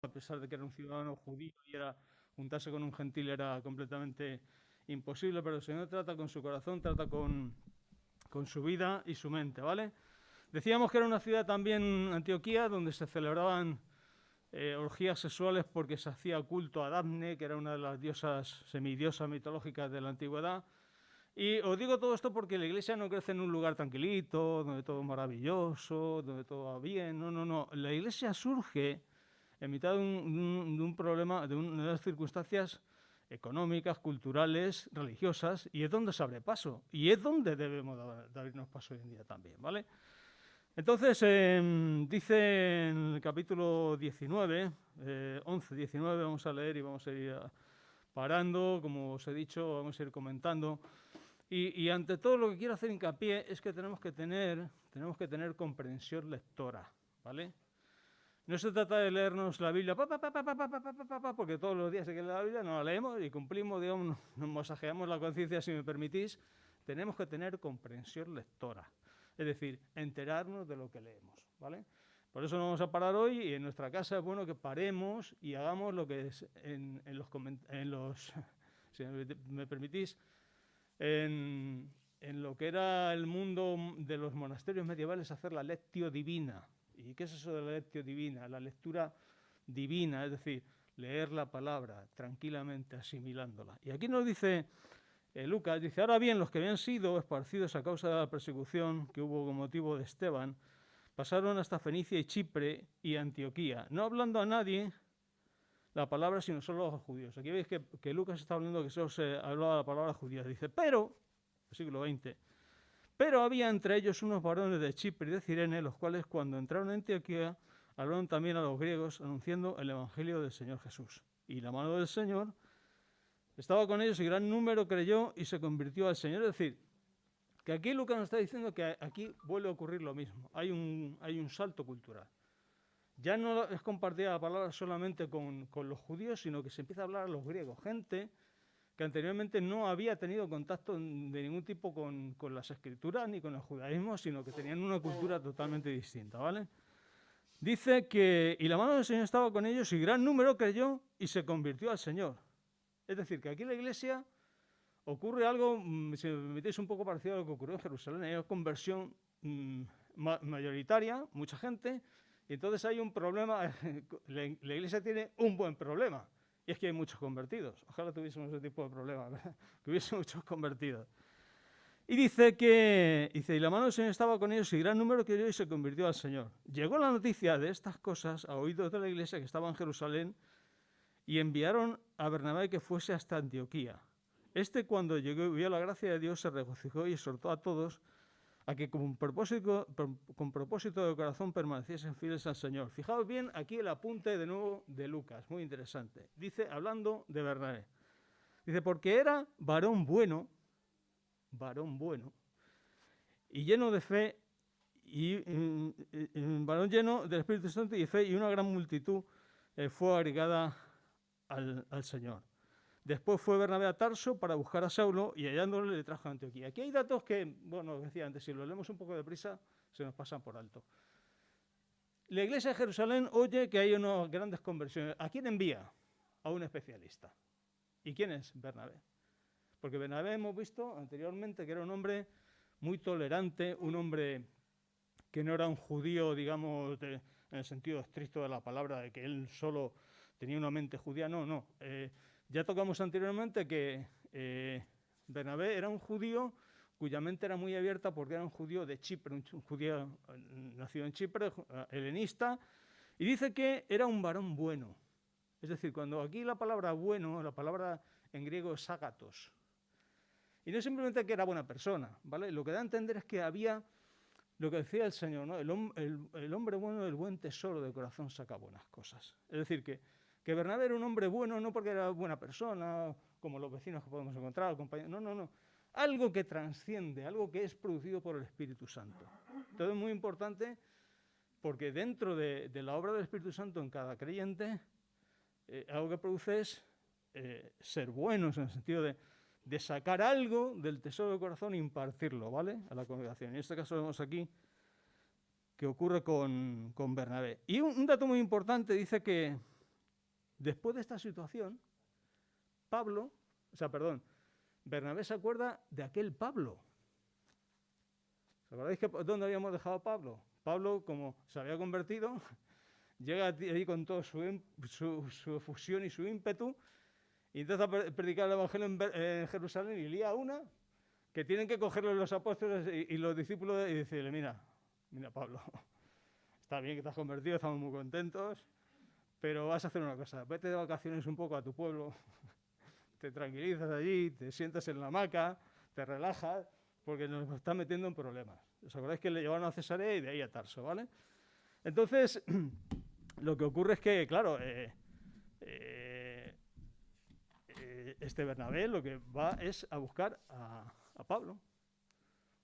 a pesar de que era un ciudadano judío y juntarse con un gentil era completamente imposible, pero el Señor trata con su corazón, trata con su vida y su mente, ¿vale? Decíamos que era una ciudad también, Antioquía, donde se celebraban orgías sexuales porque se hacía culto a Dafne, que era una de las semidiosas mitológicas de la antigüedad. Y os digo todo esto porque la iglesia no crece en un lugar tranquilito, donde todo es maravilloso, donde todo va bien. No, no, no. La iglesia surge en mitad de un problema, de unas circunstancias económicas, culturales, religiosas, y es donde se abre paso. Y es donde debemos de abrirnos paso hoy en día también, ¿vale? Entonces, dice en el capítulo 19, 11, 19, vamos a leer y vamos a ir parando, como os he dicho, vamos a ir comentando. Y ante todo lo que quiero hacer hincapié es que tenemos que tener comprensión lectora, ¿vale? No se trata de leernos la Biblia, porque todos los días que leemos la Biblia no la leemos y cumplimos, digamos, nos masajeamos la conciencia, si me permitís. Tenemos que tener comprensión lectora, es decir, enterarnos de lo que leemos, ¿vale? Por eso nos vamos a parar hoy y en nuestra casa es bueno que paremos y hagamos lo que es en los si me permitís, en lo que era el mundo de los monasterios medievales, hacer la lectio divina. ¿Y qué es eso de la lectio divina? La lectura divina, es decir, leer la palabra tranquilamente, asimilándola. Y aquí nos dice Lucas, dice, ahora bien, los que habían sido esparcidos a causa de la persecución que hubo con motivo de Esteban, pasaron hasta Fenicia y Chipre y Antioquía, no hablando a nadie la palabra, sino solo a los judíos. Aquí veis que Lucas está hablando que solo se hablaba la palabra judía. Dice, pero, siglo XX, pero había entre ellos unos varones de Chipre y de Cirene, los cuales cuando entraron en Antioquía, hablaron también a los griegos, anunciando el evangelio del Señor Jesús. Y la mano del Señor estaba con ellos y gran número creyó y se convirtió al Señor. Es decir, que aquí Lucas nos está diciendo que aquí vuelve a ocurrir lo mismo. Hay un salto cultural. Ya no es compartida la palabra solamente con los judíos, sino que se empieza a hablar a los griegos. Gente que anteriormente no había tenido contacto de ningún tipo con las escrituras ni con el judaísmo, sino que tenían una cultura totalmente distinta, ¿vale? Dice que, y la mano del Señor estaba con ellos y gran número creyó y se convirtió al Señor. Es decir, que aquí en la iglesia ocurre algo, si me permitís, un poco parecido a lo que ocurrió en Jerusalén. Hay una conversión mayoritaria, mucha gente, y entonces hay un problema. La iglesia tiene un buen problema, y es que hay muchos convertidos. Ojalá tuviésemos ese tipo de problema, ¿verdad? Que hubiese muchos convertidos. Y dice y la mano del Señor estaba con ellos y gran número creyó y se convirtió al Señor. Llegó la noticia de estas cosas a oídos de la iglesia que estaba en Jerusalén y enviaron a Bernabé que fuese hasta Antioquía. Cuando llegó y vio la gracia de Dios, se regocijó y exhortó a todos a que con propósito de corazón permaneciesen fieles al Señor. Fijaos bien aquí el apunte de nuevo de Lucas, muy interesante. Dice, hablando de Bernabé, dice, porque era varón bueno, y lleno de fe, y varón lleno del Espíritu Santo y de fe, y una gran multitud fue agregada al Señor. Después fue Bernabé a Tarso para buscar a Saulo y hallándole le trajo a Antioquía. Aquí hay datos que, bueno, decía antes, si los leemos un poco deprisa, se nos pasan por alto. La iglesia de Jerusalén oye que hay unas grandes conversiones. ¿A quién envía? A un especialista. ¿Y quién es Bernabé? Porque Bernabé hemos visto anteriormente que era un hombre muy tolerante, un hombre que no era un judío, digamos, en el sentido estricto de la palabra, de que él solo tenía una mente judía. No, no. Ya tocamos anteriormente que Bernabé era un judío cuya mente era muy abierta porque era un judío de Chipre, un judío nacido en Chipre, helenista, y dice que era un varón bueno. Es decir, cuando aquí la palabra bueno, la palabra en griego es ágatos, y no simplemente que era buena persona, ¿vale? Lo que da a entender es que había lo que decía el Señor, ¿no? El hombre bueno del buen tesoro de corazón saca buenas cosas. Es decir, que Bernabé era un hombre bueno no porque era buena persona, como los vecinos que podemos encontrar, compañeros. No, no, no. Algo que trasciende, algo que es producido por el Espíritu Santo. Todo es muy importante porque dentro de la obra del Espíritu Santo en cada creyente, algo que produce es ser buenos en el sentido de sacar algo del tesoro del corazón e impartirlo, ¿vale? A la congregación. En este caso vemos aquí que ocurre con Bernabé. Y un dato muy importante dice que después de esta situación, Bernabé se acuerda de aquel Pablo. ¿Os acordáis dónde habíamos dejado a Pablo? Pablo, como se había convertido, llega ahí con toda su efusión y su ímpetu y empieza a predicar el Evangelio en Jerusalén y lía una que tienen que cogerle los apóstoles y los discípulos y decirle, mira Pablo, está bien que te has convertido, estamos muy contentos, pero vas a hacer una cosa, vete de vacaciones un poco a tu pueblo, te tranquilizas allí, te sientas en la hamaca, te relajas, porque nos está metiendo en problemas. ¿Os acordáis que le llevaron a Cesarea y de ahí a Tarso, ¿vale? Entonces, lo que ocurre es que, claro, este Bernabé lo que va es a buscar a Pablo,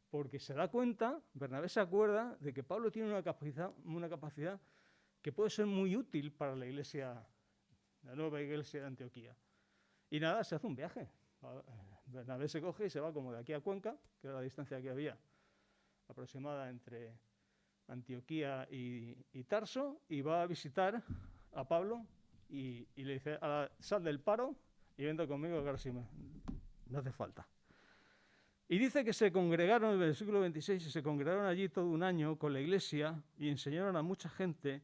porque se da cuenta, Bernabé se acuerda de que Pablo tiene una capacidad que puede ser muy útil para la iglesia, la nueva iglesia de Antioquía. Y nada, se hace un viaje. Bernabé se coge y se va como de aquí a Cuenca, que era la distancia que había aproximada entre Antioquía y Tarso, y va a visitar a Pablo y le dice, sal del paro y vente conmigo, que ahora sí me hace falta. Y dice que se congregaron, en el versículo 26, se congregaron allí todo un año con la iglesia y enseñaron a mucha gente,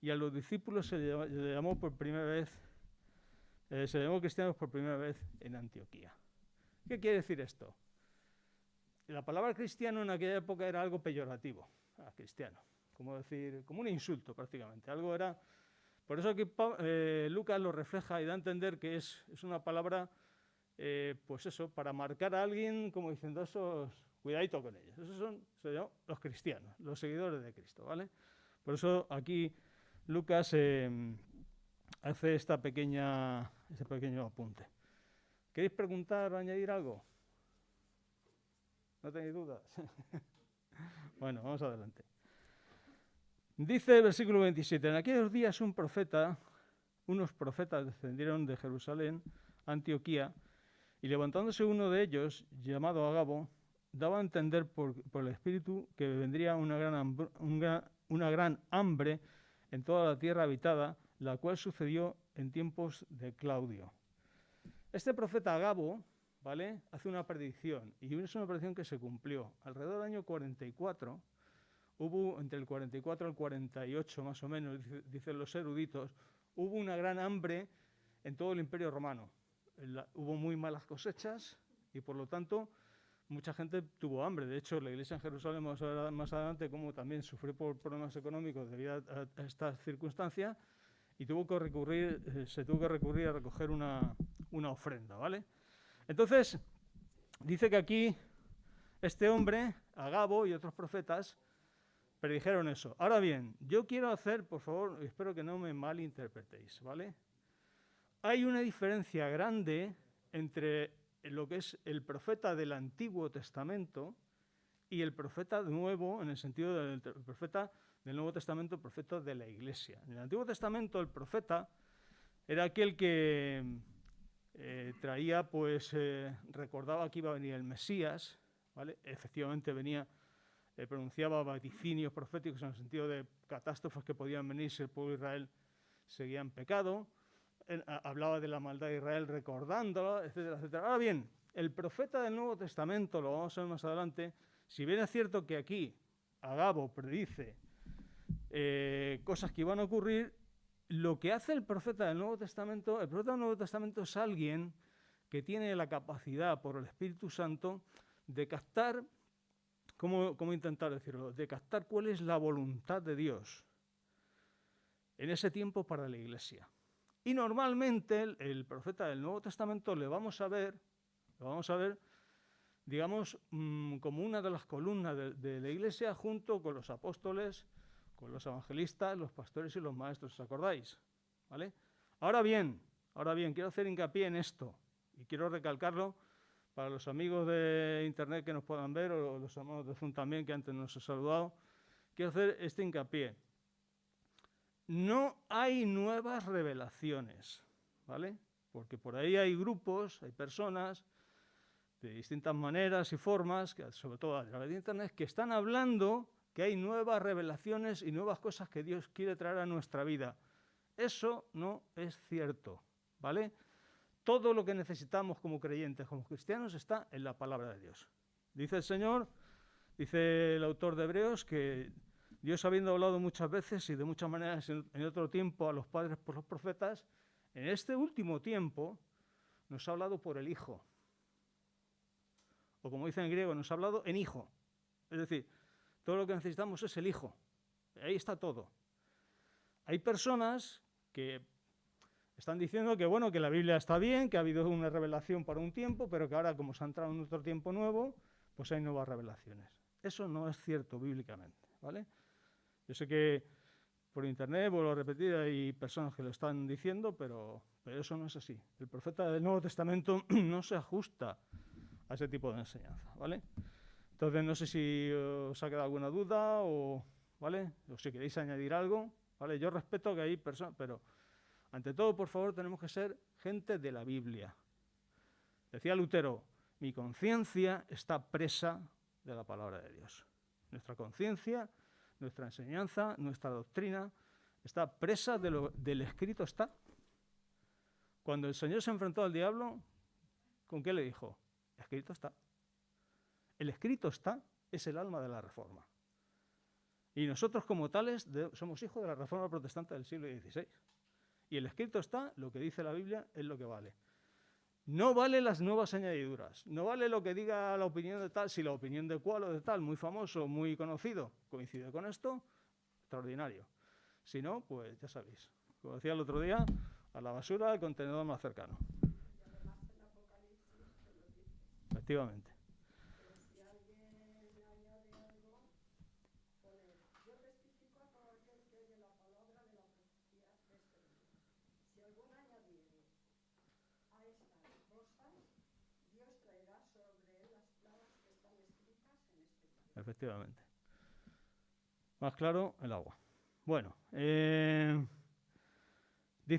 y a los discípulos se le llamó por primera vez, se llamó cristianos por primera vez en Antioquía. ¿Qué quiere decir esto? La palabra cristiano en aquella época era algo peyorativo, cristiano, como un insulto prácticamente. Algo era. Por eso aquí Lucas lo refleja y da a entender que es una palabra, pues eso, para marcar a alguien como diciendo esos, cuidadito con ellos. Esos son los cristianos, los seguidores de Cristo, ¿vale? Por eso aquí Lucas hace ese pequeño apunte. ¿Queréis preguntar o añadir algo? ¿No tenéis dudas? Bueno, vamos adelante. Dice el versículo 27, en aquellos días unos profetas descendieron de Jerusalén a Antioquía, y levantándose uno de ellos, llamado Agabo, daba a entender por el Espíritu que vendría una gran hambre en toda la tierra habitada, la cual sucedió en tiempos de Claudio. Este profeta Agabo, ¿vale?, hace una predicción, y es una predicción que se cumplió. Alrededor del año 44, hubo entre el 44 y el 48 más o menos, dicen los eruditos, hubo una gran hambre en todo el Imperio Romano. Hubo muy malas cosechas y por lo tanto mucha gente tuvo hambre. De hecho, la iglesia en Jerusalén, vamos a ver más adelante cómo también sufrió por problemas económicos debido a esta circunstancia y se tuvo que recurrir a recoger una ofrenda, ¿vale? Entonces, dice que aquí este hombre, Agabo y otros profetas, predijeron eso. Ahora bien, yo quiero hacer, por favor, espero que no me malinterpretéis, ¿vale? Hay una diferencia grande entre lo que es el profeta del Antiguo Testamento y el profeta nuevo, en el sentido del profeta del Nuevo Testamento, el profeta de la Iglesia. En el Antiguo Testamento el profeta era aquel que traía, recordaba que iba a venir el Mesías, ¿vale? Efectivamente venía, pronunciaba vaticinios proféticos en el sentido de catástrofes que podían venir si el pueblo de Israel seguía en pecado. Hablaba de la maldad de Israel recordándolo, etcétera, etcétera. Ahora bien, el profeta del Nuevo Testamento, lo vamos a ver más adelante, si bien es cierto que aquí Agabo predice cosas que iban a ocurrir, lo que hace el profeta del Nuevo Testamento es alguien que tiene la capacidad por el Espíritu Santo de captar, ¿cómo intentar decirlo?, de captar cuál es la voluntad de Dios en ese tiempo para la Iglesia. Y normalmente el profeta del Nuevo Testamento lo vamos a ver, digamos, como una de las columnas de la Iglesia junto con los apóstoles, con los evangelistas, los pastores y los maestros, ¿os acordáis? ¿Vale? Ahora bien, quiero hacer hincapié en esto y quiero recalcarlo para los amigos de Internet que nos puedan ver o los amigos de Zoom también que antes nos he saludado. Quiero hacer este hincapié. No hay nuevas revelaciones, ¿vale? Porque por ahí hay grupos, hay personas de distintas maneras y formas, sobre todo a través de Internet, que están hablando que hay nuevas revelaciones y nuevas cosas que Dios quiere traer a nuestra vida. Eso no es cierto, ¿vale? Todo lo que necesitamos como creyentes, como cristianos, está en la palabra de Dios. Dice el Señor, dice el autor de Hebreos, que Dios, habiendo hablado muchas veces y de muchas maneras en otro tiempo a los padres por los profetas, en este último tiempo nos ha hablado por el Hijo. O como dice en griego, nos ha hablado en Hijo. Es decir, todo lo que necesitamos es el Hijo. Ahí está todo. Hay personas que están diciendo que, bueno, que la Biblia está bien, que ha habido una revelación para un tiempo, pero que ahora, como se ha entrado en otro tiempo nuevo, pues hay nuevas revelaciones. Eso no es cierto bíblicamente, ¿vale? Yo sé que por internet, vuelvo a repetir, hay personas que lo están diciendo, pero eso no es así. El profeta del Nuevo Testamento no se ajusta a ese tipo de enseñanza, ¿vale? Entonces, no sé si os ha quedado alguna duda o, ¿vale? O si queréis añadir algo, ¿vale? Yo respeto que hay personas, pero ante todo, por favor, tenemos que ser gente de la Biblia. Decía Lutero, mi conciencia está presa de la palabra de Dios. Nuestra conciencia, nuestra enseñanza, nuestra doctrina está presa del escrito está. Cuando el Señor se enfrentó al diablo, ¿con qué le dijo? Escrito está. El escrito está es el alma de la Reforma. Y nosotros como tales somos hijos de la Reforma protestante del siglo XVI. Y el escrito está, lo que dice la Biblia es lo que vale. No vale las nuevas añadiduras, no vale lo que diga la opinión de tal, si la opinión de cual o de tal, muy famoso, muy conocido, coincide con esto, extraordinario. Si no, pues ya sabéis. Como decía el otro día, a la basura, al contenedor más cercano. Efectivamente. Efectivamente. Más claro, el agua. Bueno, dice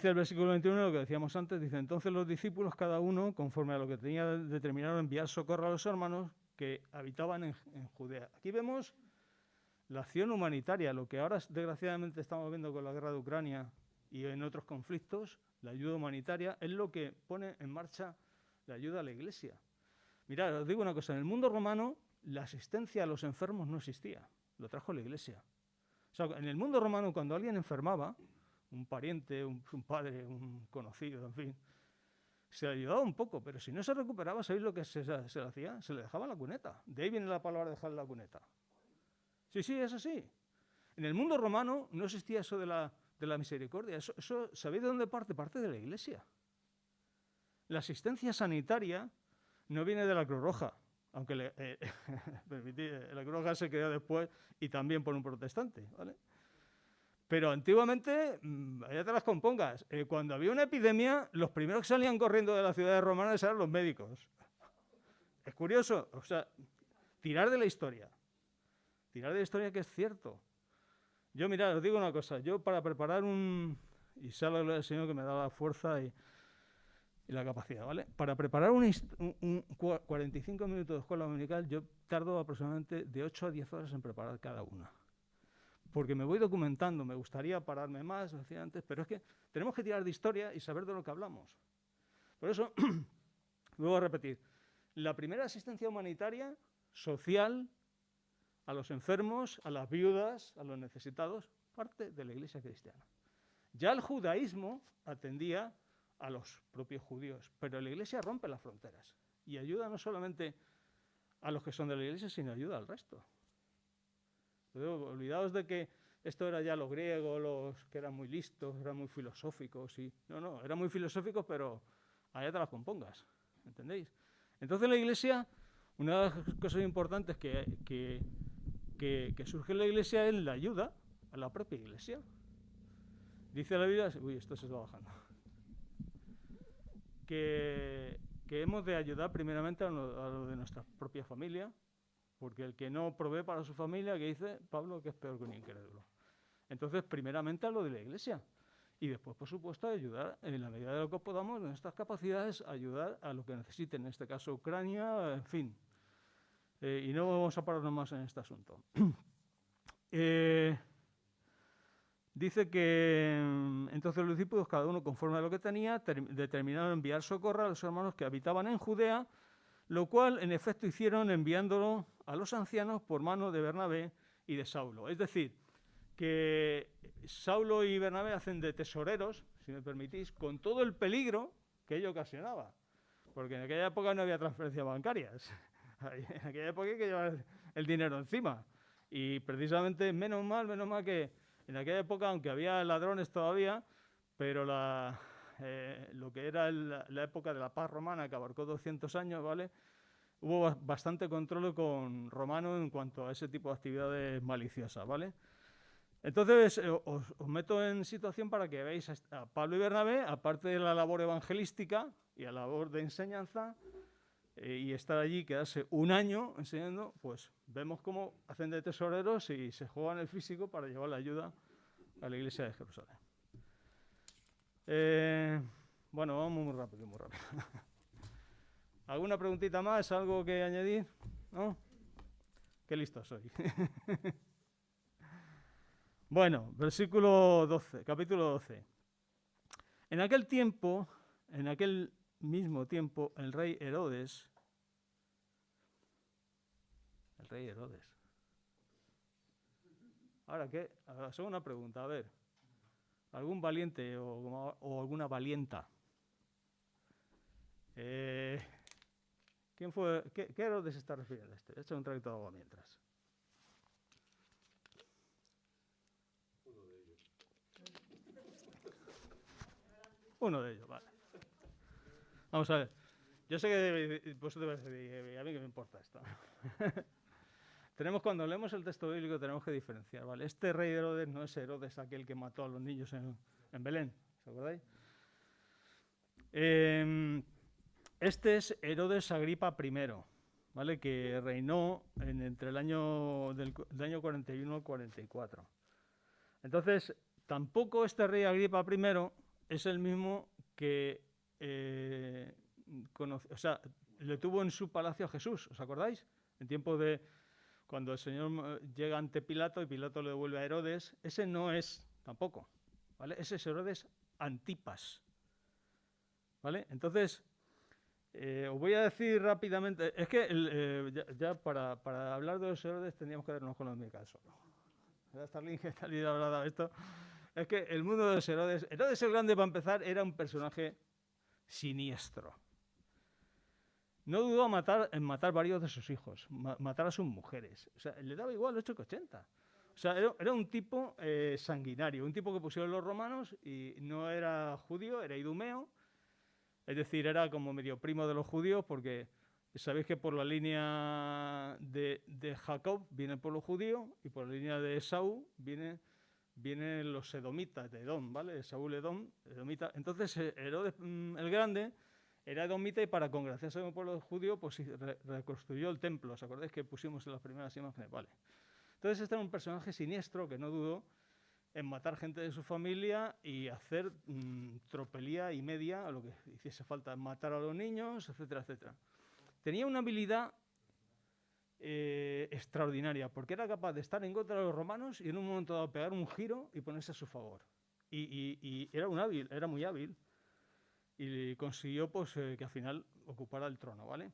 el versículo 21, lo que decíamos antes, dice, entonces los discípulos, cada uno, conforme a lo que tenía, determinaron enviar socorro a los hermanos que habitaban en Judea. Aquí vemos la acción humanitaria, lo que ahora desgraciadamente estamos viendo con la guerra de Ucrania y en otros conflictos, la ayuda humanitaria, es lo que pone en marcha la ayuda a la Iglesia. Mirad, os digo una cosa, en el mundo romano la asistencia a los enfermos no existía, lo trajo la Iglesia. O sea, en el mundo romano, cuando alguien enfermaba, un pariente, un padre, un conocido, en fin, se le ayudaba un poco, pero si no se recuperaba, ¿sabéis lo que se le hacía? Se le dejaba en la cuneta. De ahí viene la palabra dejar en la cuneta. Sí, es así. En el mundo romano no existía eso de la misericordia. Eso, ¿sabéis de dónde parte? Parte de la Iglesia. La asistencia sanitaria no viene de la Cruz Roja, aunque la Cruz Roja se creó después y también por un protestante, ¿vale? Pero antiguamente, allá te las compongas, cuando había una epidemia, los primeros que salían corriendo de las ciudades romanas eran los médicos. Es curioso, o sea, tirar de la historia que es cierto. Yo, mirad, os digo una cosa, yo para preparar y sea la gloria del Señor que me da la fuerza y la capacidad, ¿vale? Para preparar un 45 minutos de escuela dominical, yo tardo aproximadamente de 8 a 10 horas en preparar cada una. Porque me voy documentando, me gustaría pararme más, decía antes, pero es que tenemos que tirar de historia y saber de lo que hablamos. Por eso, vuelvo a repetir, la primera asistencia humanitaria, social, a los enfermos, a las viudas, a los necesitados, parte de la Iglesia cristiana. Ya el judaísmo atendía a los propios judíos, pero la Iglesia rompe las fronteras y ayuda no solamente a los que son de la Iglesia, sino ayuda al resto. Olvidaos de que esto era ya los griegos, los que eran muy listos, eran muy filosóficos. No, eran muy filosóficos, pero allá te las compongas, ¿entendéis? Entonces la Iglesia, una de las cosas importantes que surge en la Iglesia es la ayuda a la propia Iglesia. Dice la Biblia, uy, esto se está bajando, que hemos de ayudar primeramente a lo de nuestra propia familia, porque el que no provee para su familia, que dice Pablo, que es peor que un incrédulo. Entonces, primeramente a lo de la Iglesia. Y después, por supuesto, ayudar, en la medida de lo que podamos, en nuestras capacidades, ayudar a lo que necesiten, en este caso Ucrania, en fin. Y no vamos a pararnos más en este asunto. dice que entonces los discípulos, cada uno conforme a lo que tenía, determinaron enviar socorro a los hermanos que habitaban en Judea, lo cual en efecto hicieron enviándolo a los ancianos por mano de Bernabé y de Saulo. Es decir, que Saulo y Bernabé hacen de tesoreros, si me permitís, con todo el peligro que ello ocasionaba. Porque en aquella época no había transferencias bancarias. En aquella época hay que llevar el dinero encima. Y precisamente, menos mal que en aquella época, aunque había ladrones todavía, pero lo que era la época de la paz romana, que abarcó 200 años, ¿vale? Hubo bastante control con romano en cuanto a ese tipo de actividades maliciosas, ¿vale? Entonces, os meto en situación para que veáis a Pablo y Bernabé, aparte de la labor evangelística y la labor de enseñanza, y estar allí, quedarse un año enseñando, pues vemos cómo hacen de tesoreros y se juegan el físico para llevar la ayuda a la iglesia de Jerusalén. Bueno, vamos muy rápido, muy rápido. ¿Alguna preguntita más? ¿Algo que añadir? ¿No? Qué listo soy. Bueno, versículo 12, capítulo 12. En aquel mismo tiempo, el rey Herodes. Ahora, ¿qué? Ahora, solo una pregunta, a ver. ¿Algún valiente o alguna valienta? ¿Quién fue? ¿Qué Herodes se está refiriendo a este? He hecho un traguito de agua mientras. Uno de ellos, vale. Vamos a ver. Yo sé que vosotros decir, a mí que me importa esto. Cuando leemos el texto bíblico, tenemos que diferenciar, ¿vale? Este rey Herodes no es Herodes aquel que mató a los niños en Belén, ¿os acordáis? Este es Herodes Agripa I, ¿vale? Que reinó entre el año del año 41 al 44. Entonces, tampoco este rey Agripa I es el mismo que le tuvo en su palacio a Jesús, ¿os acordáis? En tiempo de cuando el Señor llega ante Pilato y Pilato le devuelve a Herodes, ese no es tampoco, ¿vale? Ese es Herodes Antipas, ¿vale? Entonces, os voy a decir rápidamente, es que ya para hablar de los Herodes tendríamos que darnos con los Micael solo. Starling, que tal y hablado esto. Es que el mundo de los Herodes el Grande, para empezar, era un personaje siniestro. No dudó en matar varios de sus hijos, matar a sus mujeres. O sea, le daba igual 8 que 80. O sea, era un tipo sanguinario, un tipo que pusieron los romanos y no era judío, era idumeo. Es decir, era como medio primo de los judíos porque sabéis que por la línea de Jacob viene el pueblo judío y por la línea de Esaú vienen los edomitas de Edom, ¿vale? Saúl edomita. Entonces, Herodes el Grande era edomita y para congraciarse con el pueblo judío, pues reconstruyó el templo. ¿Os acordáis que pusimos en las primeras imágenes? Vale. Entonces, este era un personaje siniestro que no dudó en matar gente de su familia y hacer tropelía y media, a lo que hiciese falta, matar a los niños, etcétera, etcétera. Tenía una habilidad extraordinaria, porque era capaz de estar en contra de los romanos y en un momento dado pegar un giro y ponerse a su favor. Y era muy hábil y consiguió pues, que al final ocupara el trono, ¿vale?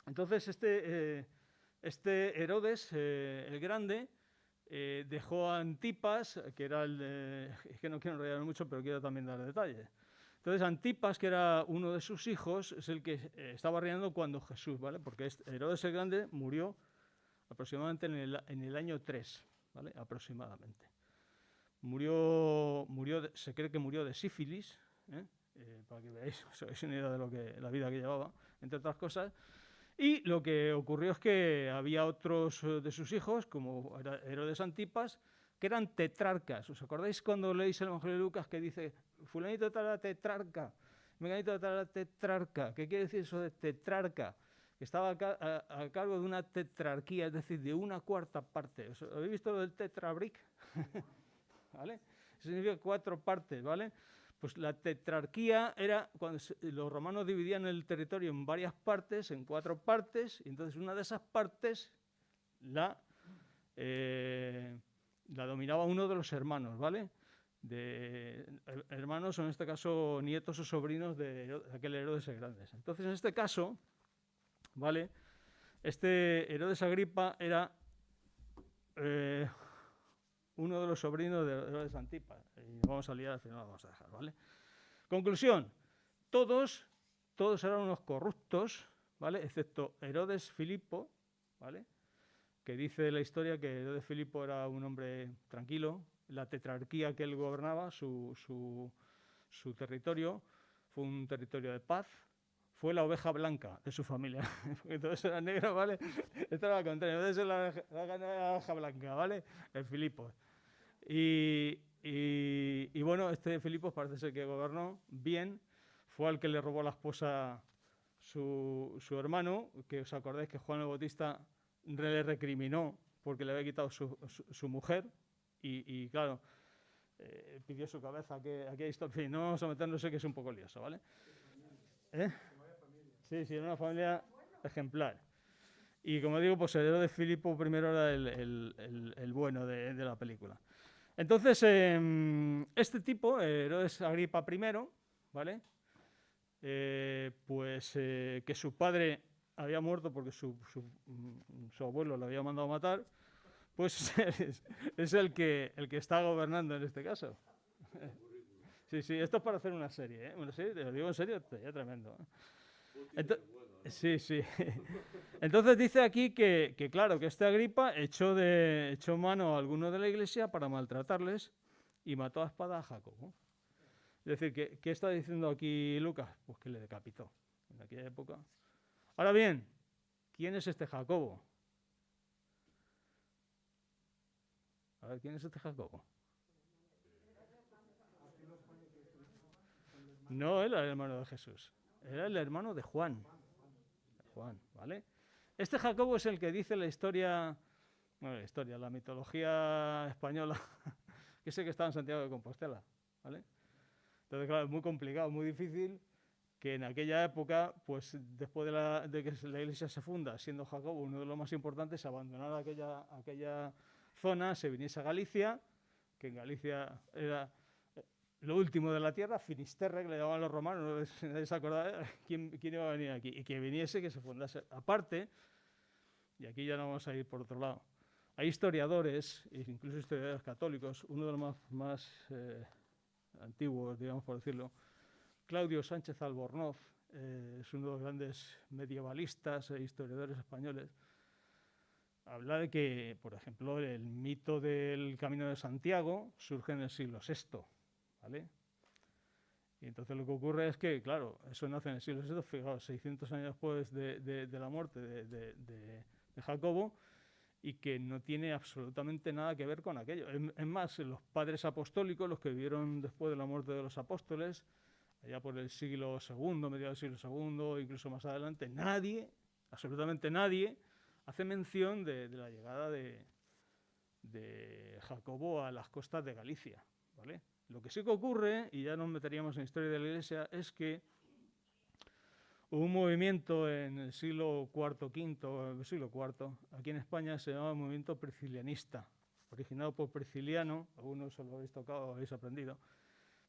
Entonces este Herodes el Grande dejó a Antipas, que era es que no quiero enrollarme mucho, pero quiero también dar detalles. Entonces Antipas, que era uno de sus hijos, es el que estaba reinando cuando Jesús, ¿vale? Porque Herodes el Grande murió aproximadamente en el año 3, ¿vale? Aproximadamente. Se cree que murió de sífilis, para que veáis, os hagáis una idea de la vida que llevaba, entre otras cosas. Y lo que ocurrió es que había otros de sus hijos, como Herodes Antipas, que eran tetrarcas. ¿Os acordáis cuando leéis el Evangelio de Lucas que dice fulanito tal era tetrarca, menganito tal era tetrarca? ¿Qué quiere decir eso de tetrarca? Que estaba a cargo de una tetrarquía, es decir, de una cuarta parte. ¿Habéis visto lo del tetrabric? ¿Vale? Eso significa 4 partes, ¿vale? Pues la tetrarquía era cuando los romanos dividían el territorio en varias partes, en 4 partes, y entonces una de esas partes la dominaba uno de los hermanos, ¿vale? hermanos o en este caso nietos o sobrinos de aquel Herodes el Grande. Entonces, en este caso, ¿vale? Este Herodes Agripa era uno de los sobrinos de Herodes Antipas. Y vamos a liar, al final lo vamos a dejar, ¿vale? Conclusión, todos eran unos corruptos, ¿vale? Excepto Herodes Filipo, ¿vale? Que dice la historia que Herodes Filipo era un hombre tranquilo. La tetrarquía que él gobernaba, su territorio, fue un territorio de paz. Fue la oveja blanca de su familia, porque todos eran negros, ¿vale? Esto era lo contrario, entonces la oveja blanca, ¿vale? El Filipos. Y bueno, este Filipos parece ser que gobernó bien, fue al que le robó la esposa su hermano, que os acordáis que Juan el Bautista le recriminó porque le había quitado su mujer, y claro, pidió su cabeza. Aquí hay historia, no vamos a meternos, sé que es un poco lioso, ¿vale? Sí, era una familia ejemplar. Y como digo, pues el héroe de Filipo I era el bueno de la película. Entonces, este tipo, Herodes Agripa I, ¿vale? Que su padre había muerto porque su abuelo lo había mandado a matar, pues es el que está gobernando en este caso. Sí, esto es para hacer una serie, ¿eh? Bueno, sí, te lo digo en serio, ya tremendo. Sí. Entonces dice aquí que claro, que esta Agripa echó mano a algunos de la iglesia para maltratarles y mató a espada a Jacobo. Es decir, ¿qué está diciendo aquí Lucas? Pues que le decapitó en aquella época. Ahora bien, ¿quién es este Jacobo? A ver, ¿quién es este Jacobo? No era el hermano de Jesús, era el hermano de Juan. ¿Vale? Este Jacobo es el que dice la historia, la mitología española, que sé que estaba en Santiago de Compostela, ¿vale? Entonces, claro, es muy complicado, muy difícil que en aquella época, pues después de que la iglesia se funda, siendo Jacobo uno de los más importantes, abandonara aquella zona, se viniese a Galicia, que en Galicia era lo último de la tierra, Finisterre, que le llamaban los romanos, nadie se acordaba quién iba a venir aquí, y que viniese, que se fundase. Aparte, y aquí ya no vamos a ir por otro lado, hay historiadores, incluso historiadores católicos, uno de los más antiguos, digamos por decirlo, Claudio Sánchez Albornoz, es uno de los grandes medievalistas e historiadores españoles. Habla de que, por ejemplo, el mito del Camino de Santiago surge en el siglo VI, ¿vale? Y entonces lo que ocurre es que, claro, eso nace en el siglo VI, fijaos, 600 años después de la muerte de Jacobo, y que no tiene absolutamente nada que ver con aquello. Es más, los padres apostólicos, los que vivieron después de la muerte de los apóstoles, allá por el siglo II, mediados del siglo II, incluso más adelante, nadie, absolutamente nadie, hace mención de la llegada de Jacobo a las costas de Galicia, ¿vale? Lo que sí que ocurre, y ya nos meteríamos en la historia de la Iglesia, es que hubo un movimiento en el siglo IV, aquí en España se llamaba movimiento priscilianista, originado por Prisciliano, algunos se lo habéis tocado, lo habéis aprendido.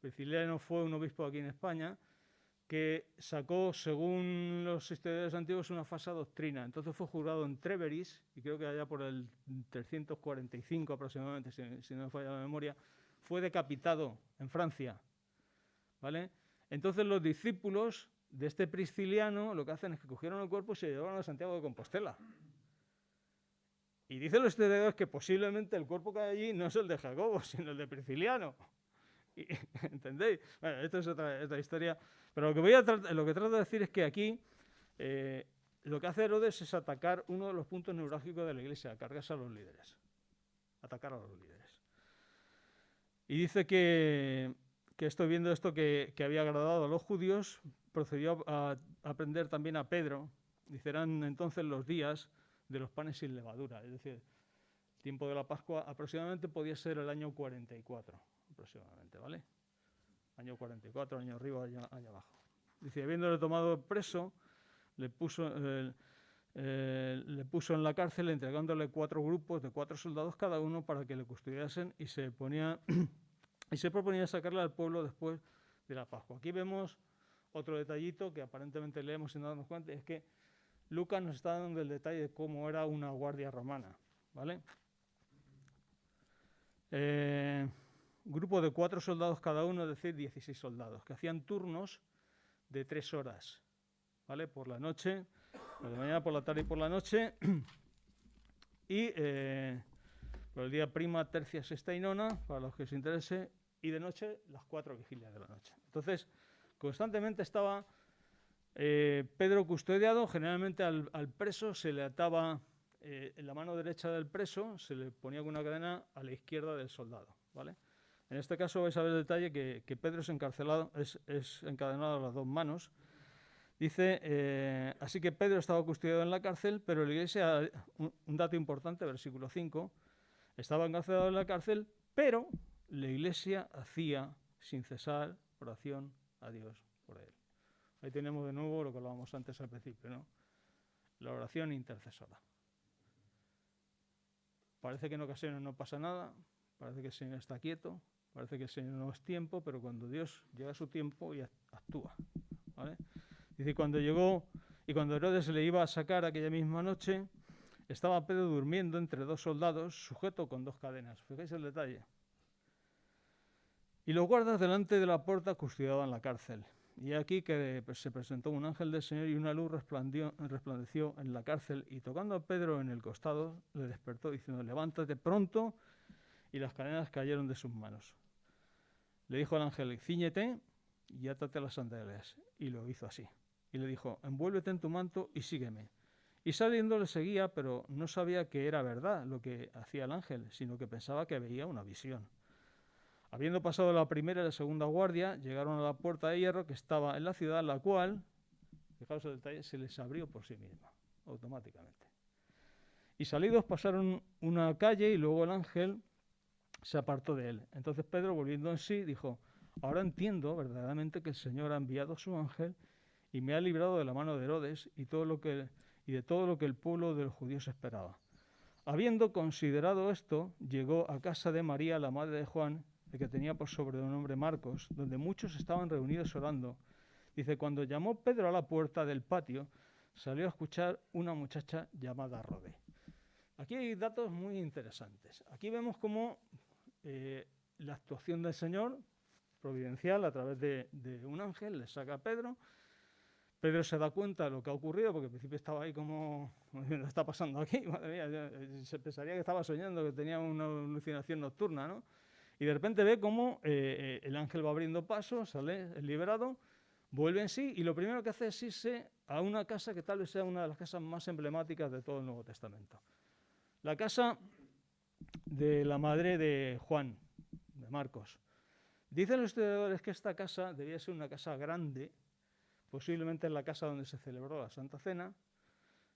Prisciliano fue un obispo aquí en España que sacó, según los historiadores antiguos, una falsa doctrina. Entonces fue juzgado en Tréveris, y creo que allá por el 345 aproximadamente, si no me falla la memoria, fue decapitado en Francia, ¿vale? Entonces los discípulos de este Prisciliano lo que hacen es que cogieron el cuerpo y se llevaron a Santiago de Compostela. Y dicen los historiadores que posiblemente el cuerpo que hay allí no es el de Jacobo, sino el de Prisciliano. ¿Entendéis? Bueno, esto es otra historia. Pero lo que trato de decir es que aquí lo que hace Herodes es atacar uno de los puntos neurálgicos de la Iglesia, cargarse a los líderes. Atacar a los líderes. Y dice que estoy viendo esto que había agradado a los judíos, procedió a aprender también a Pedro. Dice, eran entonces los días de los panes sin levadura, es decir, el tiempo de la Pascua aproximadamente podía ser el año 44, aproximadamente, ¿vale? Año 44, año arriba, año abajo. Dice, habiéndole tomado preso, le puso en la cárcel, entregándole 4 grupos de 4 soldados cada uno para que le custodiasen, y se ponía y se proponía sacarla al pueblo después de la Pascua. Aquí vemos otro detallito que aparentemente leemos sin darnos cuenta, es que Lucas nos está dando el detalle de cómo era una guardia romana, ¿vale? Grupo de 4 soldados cada uno, es decir, 16 soldados, que hacían turnos de 3 horas, ¿vale? Por la noche, por la mañana, por la tarde y por la noche, y por el día prima, tercia, sexta y nona, para los que os interese, y de noche las 4 vigilias de la noche. Entonces, constantemente estaba Pedro custodiado. Generalmente al preso se le ataba en la mano derecha del preso, se le ponía con una cadena a la izquierda del soldado, ¿vale? En este caso vais a ver el detalle que Pedro es encarcelado, es encadenado a las 2 manos. Dice, así que Pedro estaba custodiado en la cárcel, pero la iglesia, un dato importante, versículo 5, estaba encarcelado en la cárcel, pero la iglesia hacía sin cesar oración a Dios por él. Ahí tenemos de nuevo lo que hablábamos antes al principio, ¿no? La oración intercesora. Parece que en ocasiones no pasa nada, parece que el Señor está quieto, parece que el Señor no es tiempo, pero cuando Dios llega a su tiempo y actúa, ¿vale? Dice, cuando llegó y cuando Herodes le iba a sacar aquella misma noche, estaba Pedro durmiendo entre 2 soldados, sujeto con 2 cadenas. Fijáis el detalle. Y los guardas delante de la puerta custodiaban la cárcel. Y aquí que se presentó un ángel del Señor y una luz resplandeció en la cárcel, y tocando a Pedro en el costado, le despertó diciendo, levántate pronto, y las cadenas cayeron de sus manos. Le dijo al ángel, cíñete y átate las sandalias. Y lo hizo así. Y le dijo, envuélvete en tu manto y sígueme. Y saliendo le seguía, pero no sabía que era verdad lo que hacía el ángel, sino que pensaba que veía una visión. Habiendo pasado la primera y la segunda guardia, llegaron a la puerta de hierro que estaba en la ciudad, la cual, fijaos el detalle, se les abrió por sí misma, automáticamente. Y salidos pasaron una calle y luego el ángel se apartó de él. Entonces Pedro, volviendo en sí, dijo, ahora entiendo verdaderamente que el Señor ha enviado a su ángel y me ha librado de la mano de Herodes y de todo lo que el pueblo de los judíos esperaba. Habiendo considerado esto, llegó a casa de María, la madre de Juan, el que tenía por sobrenombre Marcos, donde muchos estaban reunidos orando. Dice, cuando llamó Pedro a la puerta del patio, salió a escuchar una muchacha llamada Rode. Aquí hay datos muy interesantes. Aquí vemos cómo la actuación del Señor, providencial, a través de un ángel, le saca a Pedro. Pedro se da cuenta de lo que ha ocurrido, porque al principio estaba ahí como ¿qué está pasando aquí? Madre mía, se pensaría que estaba soñando, que tenía una alucinación nocturna, ¿no? Y de repente ve cómo el ángel va abriendo paso, sale el liberado, vuelve en sí, y lo primero que hace es irse a una casa que tal vez sea una de las casas más emblemáticas de todo el Nuevo Testamento. La casa de la madre de Juan, de Marcos. Dicen los historiadores que esta casa debía ser una casa grande, posiblemente en la casa donde se celebró la Santa Cena,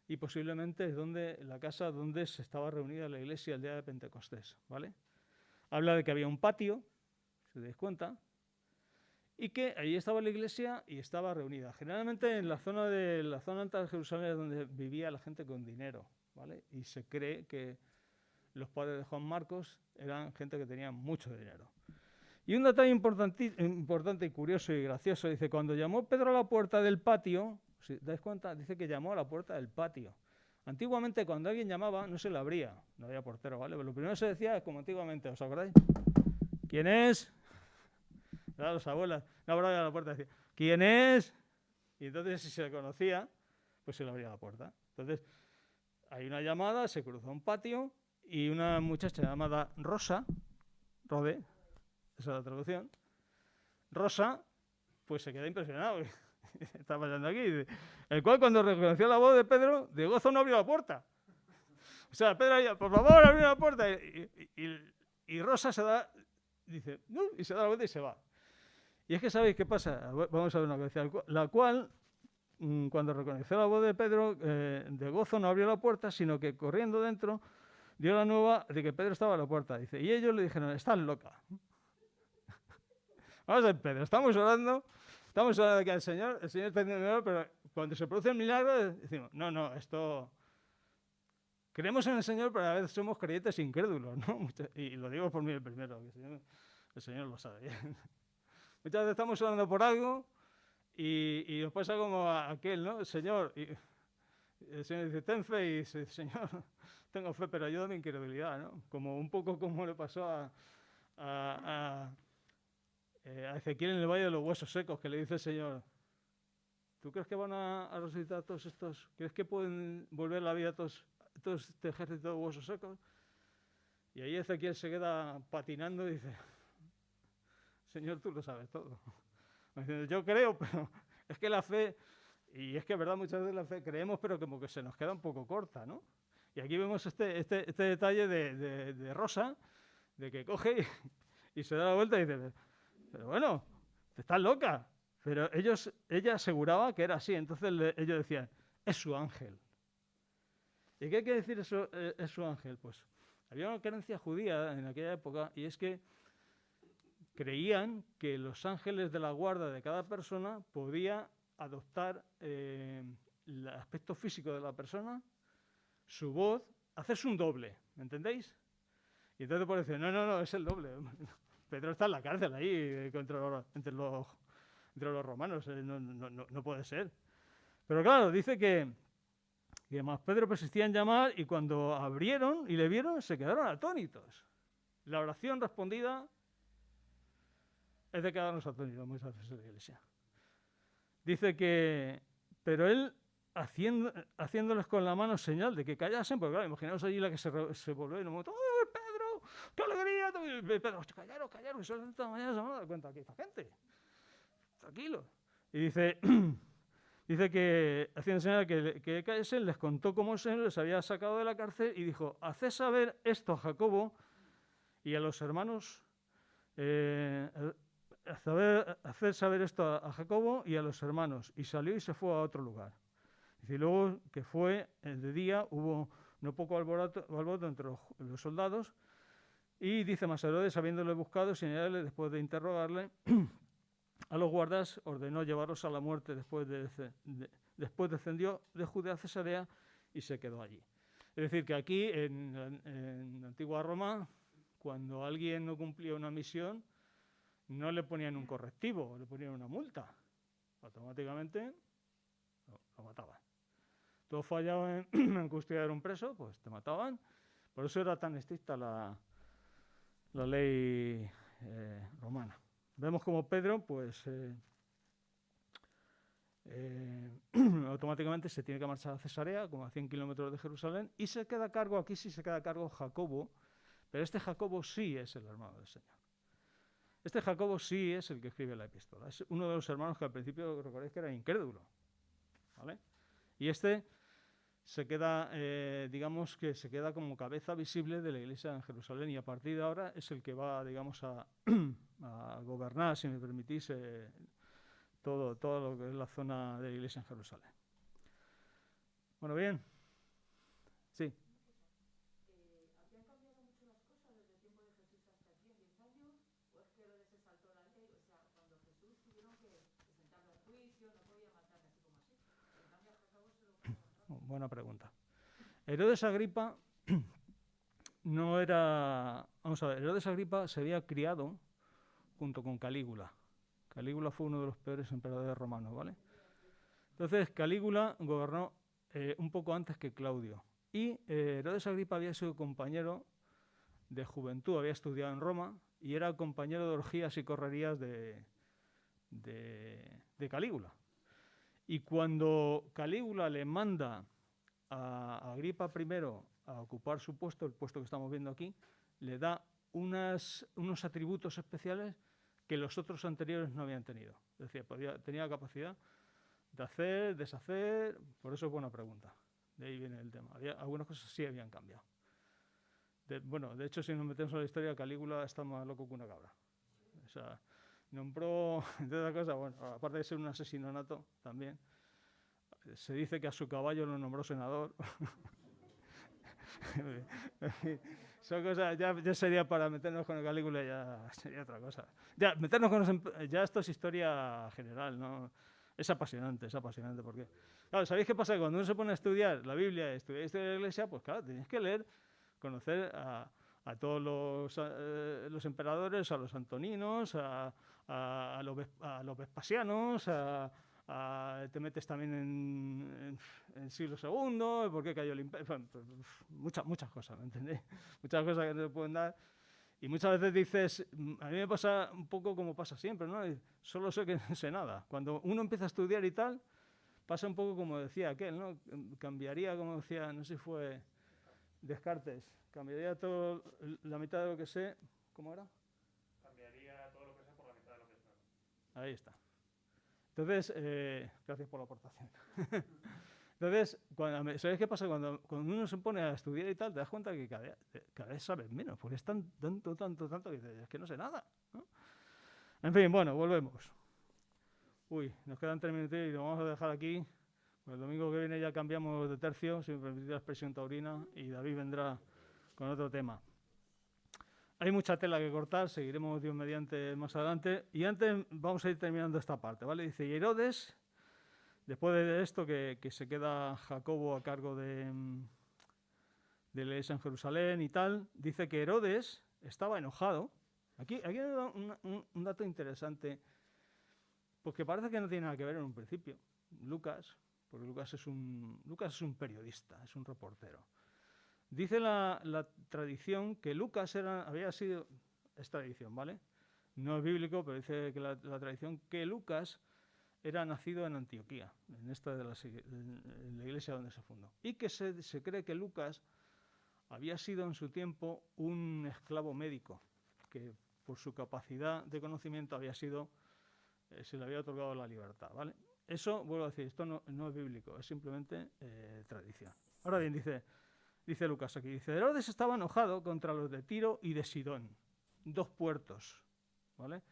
y posiblemente es la casa donde se estaba reunida la iglesia el día de Pentecostés, ¿vale? Habla de que había un patio, si os dais cuenta, y que allí estaba la iglesia y estaba reunida. Generalmente en la zona alta de Jerusalén es donde vivía la gente con dinero, ¿vale? Y se cree que los padres de Juan Marcos eran gente que tenía mucho dinero. Y un detalle importante y curioso y gracioso, dice, cuando llamó Pedro a la puerta del patio, si dais cuenta, dice que llamó a la puerta del patio. Antiguamente cuando alguien llamaba no se le abría, no había portero, ¿vale? Pero lo primero que se decía es como antiguamente, ¿os acordáis? ¿Quién es? ¿Verdad? Los abuelos no abrían la puerta, decían, ¿quién es? Y entonces si se le conocía, pues se le abría la puerta. Entonces hay una llamada, se cruza un patio y una muchacha llamada Rosa, Rode, esa es la traducción, Rosa, pues se queda impresionado. ¿Qué está pasando aquí? El cual cuando reconoció la voz de Pedro, de gozo no abrió la puerta. O sea, Pedro decía, por favor, abre la puerta. Y Rosa se da, dice, no, y se da la vuelta y se va. Y es que ¿sabéis qué pasa? Vamos a ver una cosa. La cual, cuando reconoció la voz de Pedro, de gozo no abrió la puerta, sino que corriendo dentro, dio la nueva de que Pedro estaba a la puerta. Dice, y ellos le dijeron, estás loca. Vamos a ver, Pedro, estamos orando de que el Señor está haciendo milagro, pero cuando se produce el milagro decimos, no, esto... Creemos en el Señor, pero a veces somos creyentes incrédulos, ¿no? Y lo digo por mí el primero. Que el Señor El Señor lo sabe bien. Muchas veces estamos orando por algo y nos pasa como a aquel, ¿no? El Señor, y el Señor dice, ten fe, y dice, Señor, tengo fe, pero ayúdame en incredulidad, ¿no? Como un poco como le pasó a Ezequiel en el Valle de los Huesos Secos, que le dice el Señor, ¿tú crees que van a resucitar todos estos? ¿Crees que pueden volver a la vida todos este ejército de huesos secos? Y ahí Ezequiel se queda patinando y dice, Señor, tú lo sabes todo. Diciendo, yo creo, pero es que la fe, y es que verdad, muchas veces la fe creemos, pero como que se nos queda un poco corta, ¿no? Y aquí vemos este detalle de Rosa, de que coge y se da la vuelta y dice, pero bueno, estás loca. Pero ella aseguraba que era así, entonces ellos decían, es su ángel. ¿Y qué quiere decir eso, es su ángel? Pues había una creencia judía en aquella época y es que creían que los ángeles de la guarda de cada persona podía adoptar el aspecto físico de la persona, su voz, hacerse un doble, ¿me entendéis? Y entonces por decir, no, es el doble. Pedro está en la cárcel ahí entre los romanos, no puede ser. Pero claro, dice que más Pedro persistía en llamar y cuando abrieron y le vieron se quedaron atónitos. La oración respondida es de quedarnos atónitos muchas veces en la iglesia. Dice que, pero él haciéndoles con la mano señal de que callasen, porque claro, imaginaos allí la que se volvió en un momento, ¡oh, Pedro! ¡Qué alegría! Pedro, callaros, que son esta mañana se van a dar cuenta aquí esta gente. Tranquilo. Y dice que haciendo señal que callasen, les contó cómo el Señor les había sacado de la cárcel y dijo, haced saber esto a Jacobo y a los hermanos, hacer saber esto a Jacobo y a los hermanos. Y salió y se fue a otro lugar. Y luego que fue de día, hubo no poco alboroto entre los soldados. Y dice más Herodes, habiéndole buscado, señalarle después de interrogarle, a los guardas ordenó llevarlos a la muerte. Después descendió de Judea a Cesarea y se quedó allí. Es decir, que aquí en la antigua Roma, cuando alguien no cumplía una misión, no le ponían un correctivo, le ponían una multa. Automáticamente lo mataban. Todo fallaba en custodiar un preso, pues te mataban. Por eso era tan estricta la ley romana. Vemos como Pedro, pues automáticamente se tiene que marchar a Cesarea, como a 100 kilómetros de Jerusalén, y se queda a cargo, aquí sí se queda a cargo Jacobo, pero este Jacobo sí es el hermano del Señor. Este Jacobo sí es el que escribe la epístola. Es uno de los hermanos que al principio recordáis que era incrédulo, ¿vale? Y este se queda, digamos que se queda como cabeza visible de la iglesia en Jerusalén y a partir de ahora es el que va, digamos, a gobernar, si me permitís, todo lo que es la zona de la iglesia en Jerusalén. Bueno, bien. Sí. ¿Habían cambiado mucho las cosas desde el tiempo de Jesús hasta aquí, en 10 años? ¿O es que Herodes se saltó la ley? O sea, cuando Jesús tuvieron que presentarlo al juicio, no podía matarle así como así. En cambio, a Jacobo se lo pasaron. Buena pregunta. Herodes Agripa no era... Vamos a ver, Herodes Agripa se había criado junto con Calígula. Calígula fue uno de los peores emperadores romanos, ¿vale? Entonces, Calígula gobernó un poco antes que Claudio. Y Herodes Agripa había sido compañero de juventud, había estudiado en Roma y era compañero de orgías y correrías de Calígula. Y cuando Calígula le manda a Agripa I a ocupar su puesto, el puesto que estamos viendo aquí, le da unos atributos especiales que los otros anteriores no habían tenido. Es decir, tenía capacidad de hacer, deshacer, por eso es buena pregunta. De ahí viene el tema. Algunas cosas sí habían cambiado. De hecho, si nos metemos en la historia, Calígula está más loco que una cabra. O sea, nombró, entre otras cosas, bueno, aparte de ser un asesino nato, también, se dice que a su caballo lo nombró senador. Son cosas, ya sería para meternos con el Calígula, ya sería otra cosa. Ya, meternos con ya esto es historia general, ¿no? Es apasionante porque... Claro, ¿sabéis qué pasa? Cuando uno se pone a estudiar la Biblia, estudiar historia de la Iglesia, pues claro, tenéis que leer, conocer a a todos los emperadores, a los antoninos, a los vespasianos, te metes también en siglo II, por qué cayó el imperio, bueno, pues, muchas cosas, ¿me entendéis? Muchas cosas que te pueden dar. Y muchas veces dices, a mí me pasa un poco como pasa siempre, ¿no? Solo sé que no sé nada. Cuando uno empieza a estudiar y tal, pasa un poco como decía aquel, ¿no? Cambiaría, como decía, no sé si fue Descartes, cambiaría todo, la mitad de lo que sé, ¿cómo era? Cambiaría todo lo que sé por la mitad de lo que sé. Ahí está. Entonces, gracias por la aportación. Entonces, ¿sabes qué pasa? Cuando uno se pone a estudiar y tal, te das cuenta que cada vez sabes menos, porque es tanto, que dices, es que no sé nada, ¿no? En fin, bueno, volvemos. Uy, nos quedan 3 minutos y lo vamos a dejar aquí. El domingo que viene ya cambiamos de tercio, si me permitís la expresión taurina, y David vendrá con otro tema. Hay mucha tela que cortar, seguiremos Dios mediante más adelante. Y antes vamos a ir terminando esta parte, ¿vale? Dice, y Herodes, después de esto que se queda Jacobo a cargo de la iglesia en Jerusalén y tal, dice que Herodes estaba enojado. Aquí hay un dato interesante, porque parece que no tiene nada que ver en un principio. Lucas, porque Lucas es un periodista, es un reportero. Dice la tradición que Lucas había sido, es tradición, ¿vale? No es bíblico, pero dice que la tradición que Lucas era nacido en Antioquía, en la iglesia donde se fundó. Y que se cree que Lucas había sido en su tiempo un esclavo médico, que por su capacidad de conocimiento se le había otorgado la libertad, ¿vale? Eso, vuelvo a decir, esto no es bíblico, es simplemente tradición. Ahora bien, dice Lucas aquí, dice, Herodes estaba enojado contra los de Tiro y de Sidón, 2 puertos, ¿vale?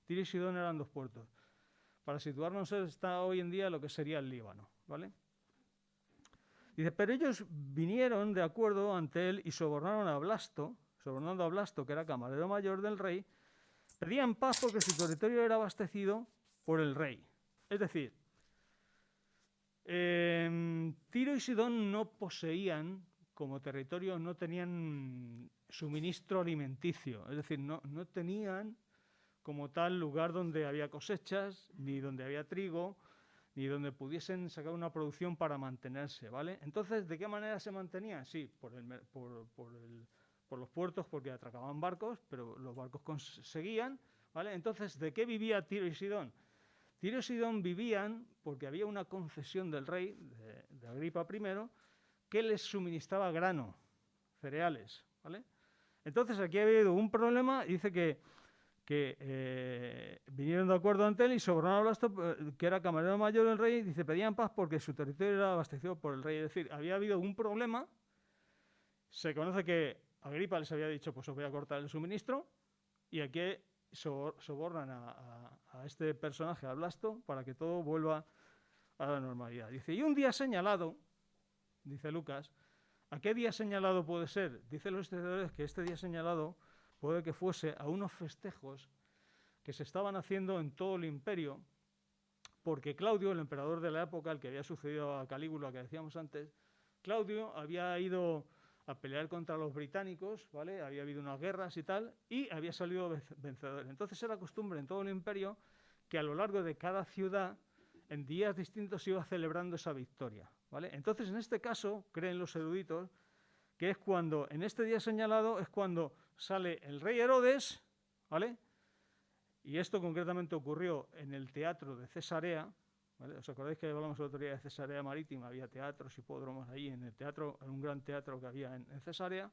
Tiro y Sidón eran 2 puertos. Para situarnos está hoy en día lo que sería el Líbano, ¿vale? Dice, pero ellos vinieron de acuerdo ante él y sobornando a Blasto, que era camarero mayor del rey, pedían paz porque su territorio era abastecido por el rey. Es decir, Tiro y Sidón no poseían como territorio, no tenían suministro alimenticio, es decir, no tenían como tal lugar donde había cosechas, ni donde había trigo, ni donde pudiesen sacar una producción para mantenerse, ¿vale? Entonces, ¿de qué manera se mantenían? Sí, por los puertos, porque atracaban barcos, pero los barcos seguían, ¿vale? Entonces, ¿de qué vivía Tiro y Sidón? Tiro y Sidón vivían porque había una concesión del rey, de Agripa I, que les suministraba grano, cereales, ¿vale? Entonces, aquí ha habido un problema, y dice que vinieron de acuerdo ante él y sobornaron a Blasto, que era camarero mayor del rey, dice, pedían paz porque su territorio era abastecido por el rey. Es decir, había habido un problema, se conoce que Agripa les había dicho, pues os voy a cortar el suministro, y aquí sobornan a este personaje, a Blasto, para que todo vuelva a la normalidad. Dice, y un día señalado, dice Lucas, ¿a qué día señalado puede ser? Dicen los historiadores que este día señalado puede que fuese a unos festejos que se estaban haciendo en todo el imperio, porque Claudio, el emperador de la época, el que había sucedido a Calígula, que decíamos antes, Claudio había ido a pelear contra los británicos, ¿vale? Había habido unas guerras y tal, y había salido vencedor. Entonces era costumbre en todo el imperio que a lo largo de cada ciudad, en días distintos, se iba celebrando esa victoria, ¿vale? Entonces, en este caso, creen los eruditos, que es cuando, en este día señalado, es cuando sale el rey Herodes, ¿vale? Y esto concretamente ocurrió en el teatro de Cesarea, ¿vale? ¿Os acordáis que hablamos el otro día de Cesarea Marítima? Había teatros, hipódromos ahí en el teatro, en un gran teatro que había en Cesarea.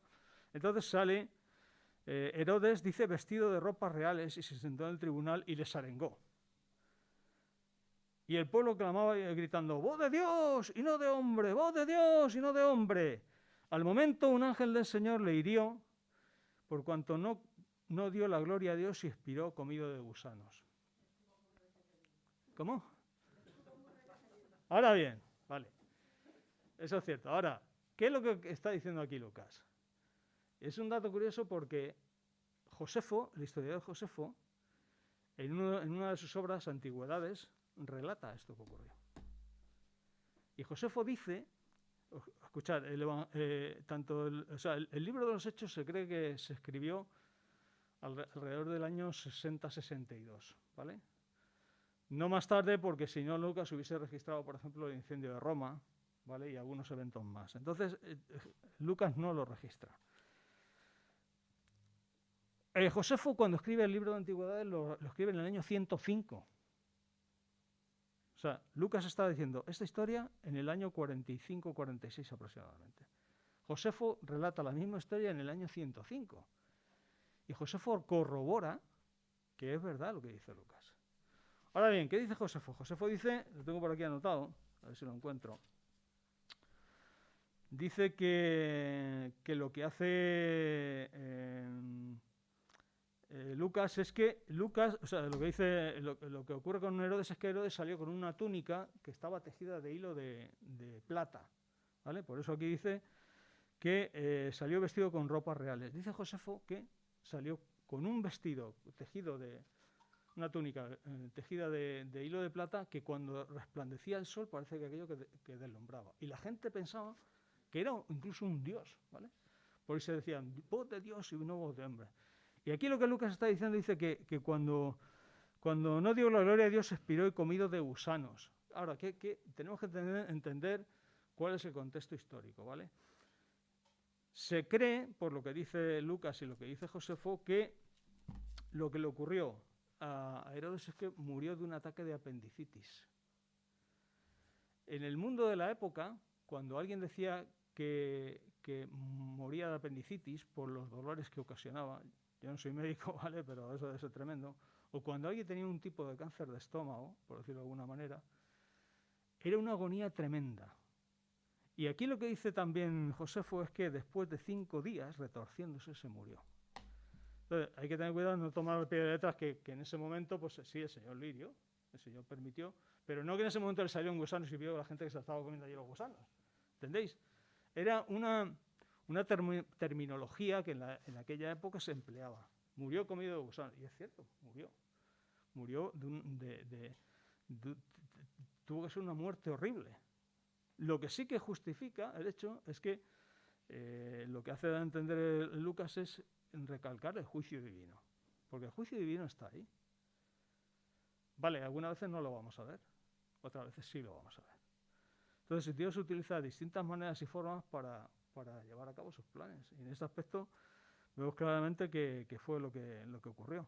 Entonces sale Herodes, dice, vestido de ropas reales, y se sentó en el tribunal y les arengó. Y el pueblo clamaba gritando, ¡voz de Dios y no de hombre! ¡Voz de Dios y no de hombre! Al momento un ángel del Señor le hirió, por cuanto no dio la gloria a Dios y expiró comido de gusanos. ¿Cómo? Ahora bien, vale. Eso es cierto. Ahora, ¿qué es lo que está diciendo aquí Lucas? Es un dato curioso porque Josefo, el historiador Josefo, en una de sus obras, Antigüedades, relata esto que ocurrió. Y Josefo dice escuchad, tanto el libro de los Hechos se cree que se escribió alrededor del año 60-62, ¿vale? No más tarde, porque si no, Lucas hubiese registrado, por ejemplo, el incendio de Roma, ¿vale? Y algunos eventos más. Entonces, Lucas no lo registra. Josefo, cuando escribe el libro de Antigüedades, lo escribe en el año 105. O sea, Lucas está diciendo esta historia en el año 45-46 aproximadamente. Josefo relata la misma historia en el año 105. Y Josefo corrobora que es verdad lo que dice Lucas. Ahora bien, ¿qué dice Josefo? Josefo dice, lo tengo por aquí anotado, a ver si lo encuentro. Dice que lo que hace Lucas es que Lucas, o sea, lo que dice, lo que ocurre con Herodes es que Herodes salió con una túnica que estaba tejida de hilo de plata, ¿vale? Por eso aquí dice que salió vestido con ropas reales. Dice Josefo que salió con un vestido tejido de una túnica tejida de hilo de plata que cuando resplandecía el sol parece que aquello que deslumbraba. Y la gente pensaba que era incluso un dios, ¿vale? Por eso decían, voz de Dios y no voz de hombre. Y aquí lo que Lucas está diciendo dice que cuando no dio la gloria a Dios, expiró y comido de gusanos. Ahora, tenemos que entender cuál es el contexto histórico, ¿vale? Se cree, por lo que dice Lucas y lo que dice Josefo, que lo que le ocurrió a Herodes es que murió de un ataque de apendicitis. En el mundo de la época, cuando alguien decía que moría de apendicitis por los dolores que ocasionaba, yo no soy médico, ¿vale? Pero eso debe ser tremendo, o cuando alguien tenía un tipo de cáncer de estómago, por decirlo de alguna manera, era una agonía tremenda. Y aquí lo que dice también Josefo es que después de 5 días, retorciéndose, se murió. Entonces, hay que tener cuidado de no tomar al pie de letras que en ese momento, pues sí, el Señor lirio, el Señor permitió, pero no que en ese momento le salieron gusanos y vio a la gente que se estaba comiendo allí los gusanos. ¿Entendéis? Era una terminología que en aquella época se empleaba. Murió comido de gusanos. Y es cierto, murió. Murió tuvo que ser una muerte horrible. Lo que sí que justifica el hecho es que lo que hace entender Lucas es recalcar el juicio divino. Porque el juicio divino está ahí. Vale, algunas veces no lo vamos a ver, otras veces sí lo vamos a ver. Entonces Dios utiliza distintas maneras y formas para llevar a cabo sus planes. Y en ese aspecto vemos claramente que fue lo que ocurrió.